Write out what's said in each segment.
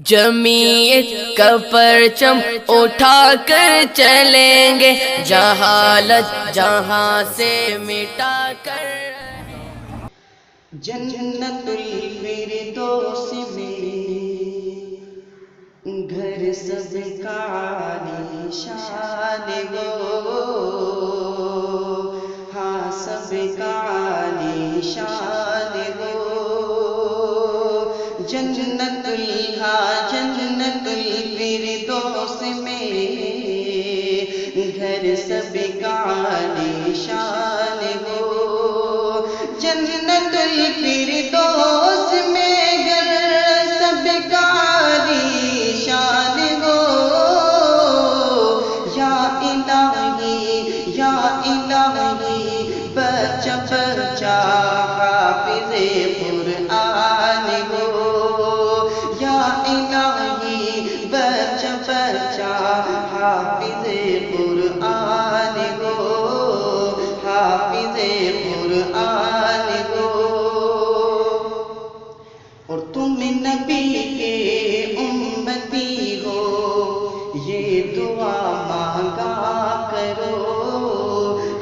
جمعیت کا پرچم اٹھا کر چلیں گے، جہالت جہاں سے مٹا کر۔ جنت الفردوس میں گھر سب کا عالیشان ہو، ہاں سب کا عالیشان ہو۔ جنت الفردوس میں گھر سب کا عالیشان ہو۔ جنت الفردوس میں گھر سب کا عالیشان ہو۔ یا الہی یا الہی بچہ بچہ حافظ قرآن ہو۔ یا الہی بچہ بچہ حافظ قرآن ہو، حافظ قرآن ہو۔ اور تم نبی کے امتی ہو، یہ دعا مانگا کرو،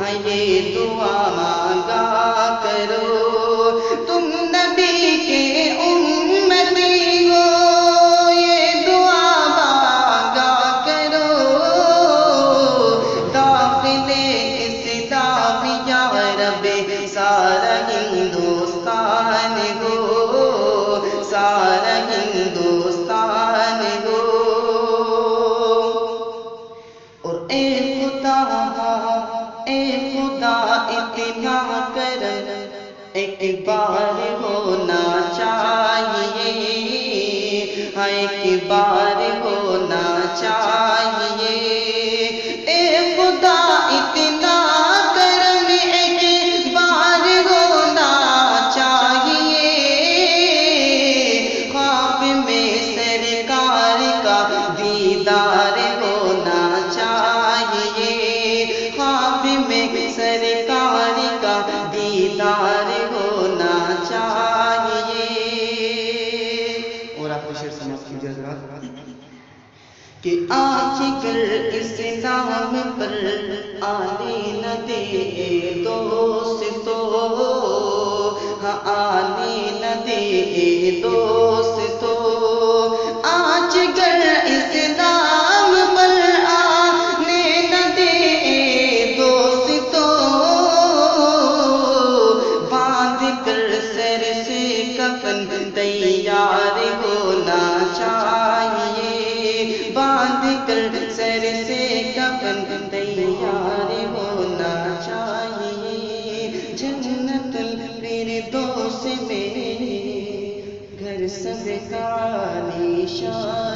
ہاں یہ دعا مانگا کرو۔ تم نبی کے امتی ہو، یہ دعا مانگا کرو۔ داخل اسلام یا رب سارا ہندوستان ہو، سارا ہندوستان ہو۔ اور اے خدا اتنا کرم ایک بار ہونا چاہیے، ہاں ایک بار ہونا چاہیے۔ اے خدا اتنا کرم ایک بار ہونا چاہیے۔ خواب میں سرکار کا دیدار ہونا چاہیے، خواب میں سرکار کا دیدار ہونا چاہیے۔ اور آپ کو شعر سمجھ کیجیے حضرات کہ آج کل اسلام پر آنے نہ دے دوستو، ہاں آنے نہ دے دوستو۔ آج کل اسلام پر آنے نہ دے دوستو، باندھ کر سر سے کفن تیار ہونا چاہیے، باندھ کر سر سے کفن تیار ہونا چاہیے۔ جنت الفردوس میں گھر سب کا عالیشان